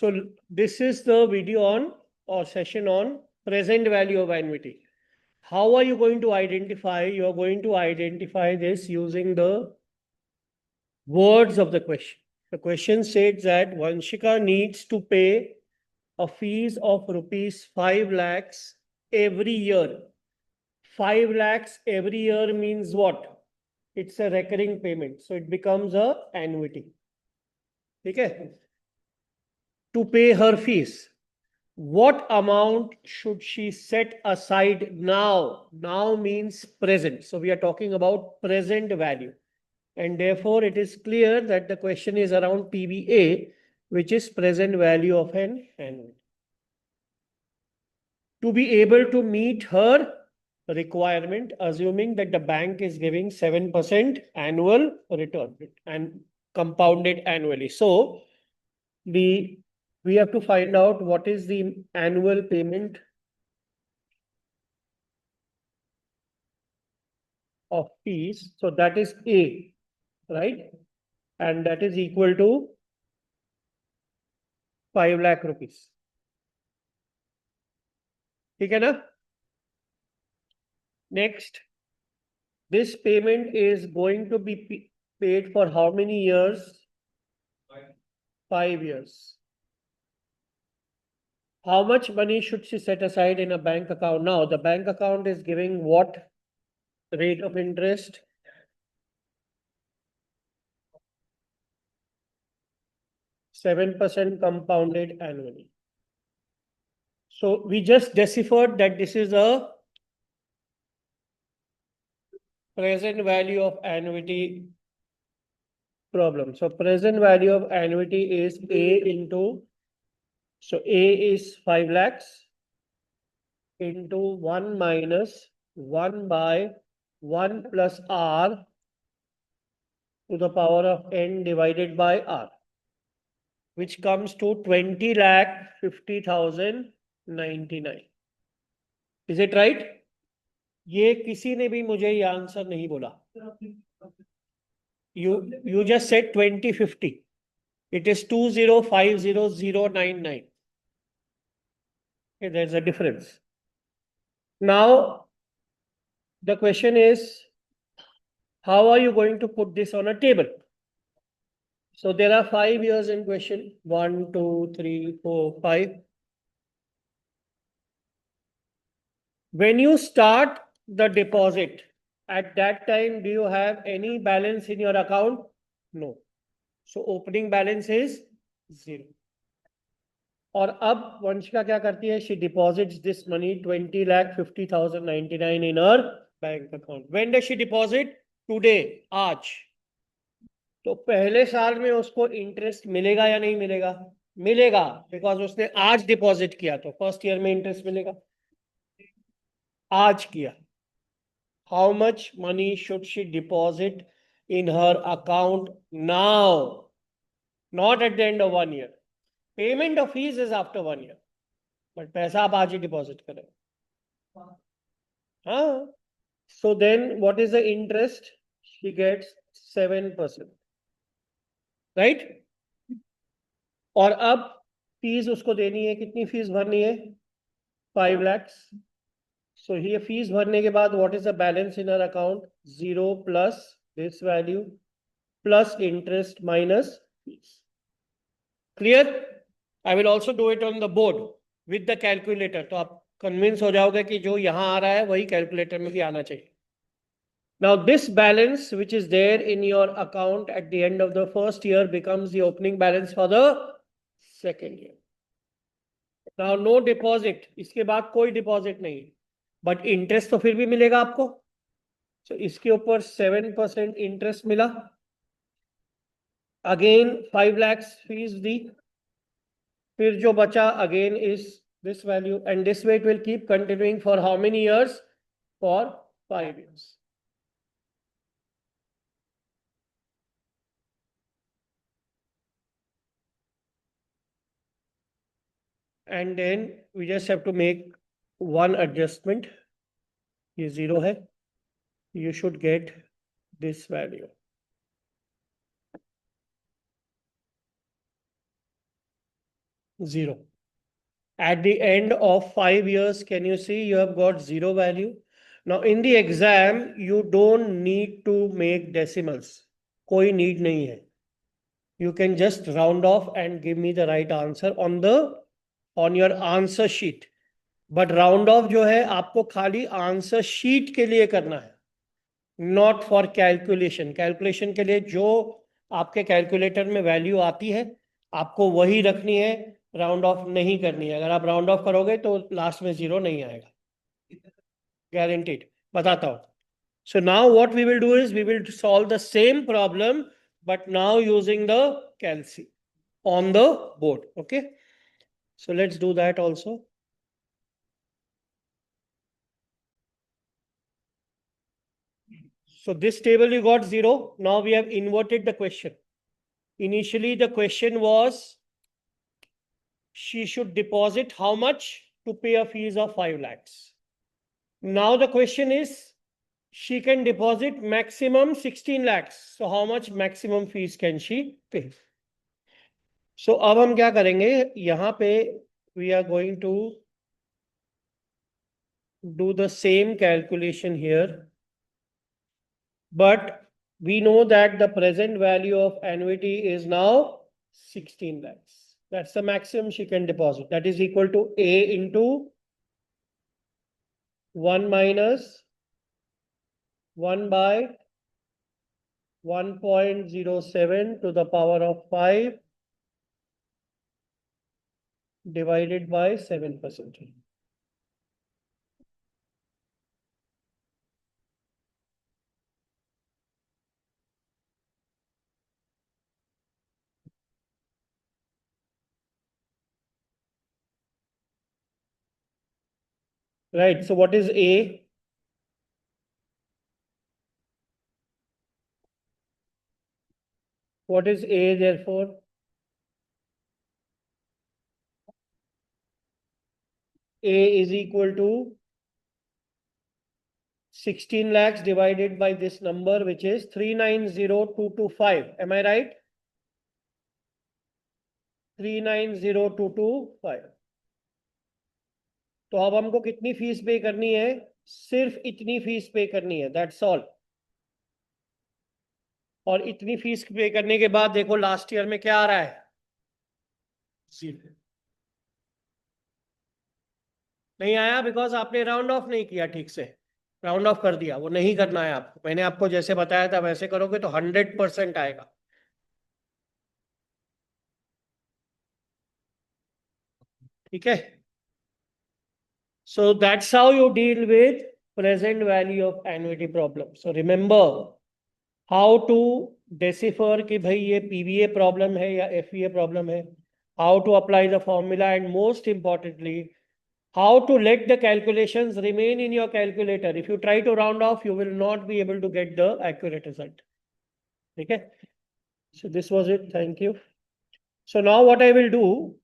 So this is the video on or session on present value of annuity. How are you going to identify? You are going to identify this using the words of the question. The question states that Vanshika needs to pay a fees of rupees 5 lakhs every year. 5 lakhs every year means what? It's a recurring payment. So it becomes a annuity. Okay? To pay her fees. What amount should she set aside now? Now means present. So we are talking about present value. And therefore, it is clear that the question is around PVA, which is present value of an annuity. To be able to meet her requirement, assuming that the bank is giving 7% annual return and compounded annually. So we have to find out what is the annual payment of fees. So that is A, right? And that is equal to 5 lakh rupees. ठीक है ना? Next, this payment is going to be paid for how many years? 5 years. How much money should she set aside in a bank account? Now, the bank account is giving what rate of interest? 7% compounded annually. So we just deciphered that this is a present value of annuity problem. So present value of annuity is A into, so A is 5 lakhs into 1 minus 1 by 1 plus R to the power of n divided by R, which comes to 20,50,099. Is it right? ये किसी ने भी मुझे ये answer नहीं बोला. You just said 2050. It is 2050,099. Okay, there's a difference. Now, the question is, how are you going to put this on a table? So there are 5 years in question. 1, 2, 3, 4, 5. When you start the deposit, at that time, do you have any balance in your account? No. So opening balance is 0. और अब वंशिका क्या करती है? She deposits this money 20,50,099 in her bank account. When does she deposit? Today, आज. तो पहले साल में उसको इंटरेस्ट मिलेगा या नहीं मिलेगा? मिलेगा, बिकॉज उसने आज डिपॉजिट किया, तो फर्स्ट ईयर में इंटरेस्ट मिलेगा. आज किया. How much money should she deposit in her account now? Not at the end of 1 year. Payment of fees is after 1 year. But पैसा आप आज ही डिपॉजिट करें. हाँ. So then what is the interest? She gets 7%. Right? और अब fees उसको देनी है. कितनी फीस भरनी है? 5 lakhs. So here fees भरने के बाद what is the balance in her account? 0 plus this value plus interest minus fees. Clear? I will also do it on the board with the calculator. तो आप convince हो जाओगे कि जो यहाँ आ रहा है वही calculator में भी आना चाहिए. Now this balance which is there in your account at the end of the first year becomes the opening balance for the second year. Now no deposit. इसके बाद कोई deposit नहीं. But interest तो फिर भी मिलेगा आपको. So इसके ऊपर 7% interest मिला. Again 5 lakhs fees दी. फिर जो बचा again is this value, and this way it will keep continuing for how many years? For 5 years. And then we just have to make one adjustment. ये 0 है. You should get this value. 0. At the end of 5 years, can you see you have got 0 value? Now in the exam, you don't need to make decimals. कोई need नहीं है. You can just round off and give me the right answer on your answer sheet. But round off जो है आपको खाली answer sheet के लिए करना है. Not for calculation. कैलकुलेशन के लिए जो आपके कैलकुलेटर में वैल्यू आती है आपको वही रखनी है, राउंड ऑफ नहीं करनी है. अगर आप राउंड ऑफ करोगे तो लास्ट में 0 नहीं आएगा, गारंटीड. बताता हूं. So now what we will do is we will solve the same problem but now using the calci on the board. Okay, so let's do that also. So this table you got 0. Now we have inverted the question. Initially the question was she should deposit how much to pay a fees of 5 lakhs. Now the question is she can deposit maximum 16 lakhs. So how much maximum fees can she pay? So अब हम क्या करेंगे यहाँ पे we are going to do the same calculation here, but we know that the present value of annuity is now 16 lakhs. That's the maximum she can deposit. That is equal to A into 1 minus 1 by 1.07 to the power of 5 divided by 7%. Right. So what is A? What is A therefore? A is equal to 16 lakhs divided by this number, which is 390,225. Am I right? 390,225. तो अब हमको कितनी fees पे करनी है? सिर्फ इतनी fees पे करनी है, दैट्स ऑल. और इतनी फीस पे करने के बाद देखो लास्ट ईयर में क्या आ रहा है? 0 नहीं आया बिकॉज आपने राउंड ऑफ नहीं किया ठीक से. राउंड ऑफ कर दिया, वो नहीं करना है आपको. मैंने आपको जैसे बताया था वैसे करोगे तो 100% आएगा. ठीक है. So that's how you deal with present value of annuity problem. So remember how to decipher कि भाई ये PVA problem है या FVA problem है. How to apply the formula, and most importantly, how to let the calculations remain in your calculator. If you try to round off, you will not be able to get the accurate result. Okay. So this was it. Thank you. So now what I will do,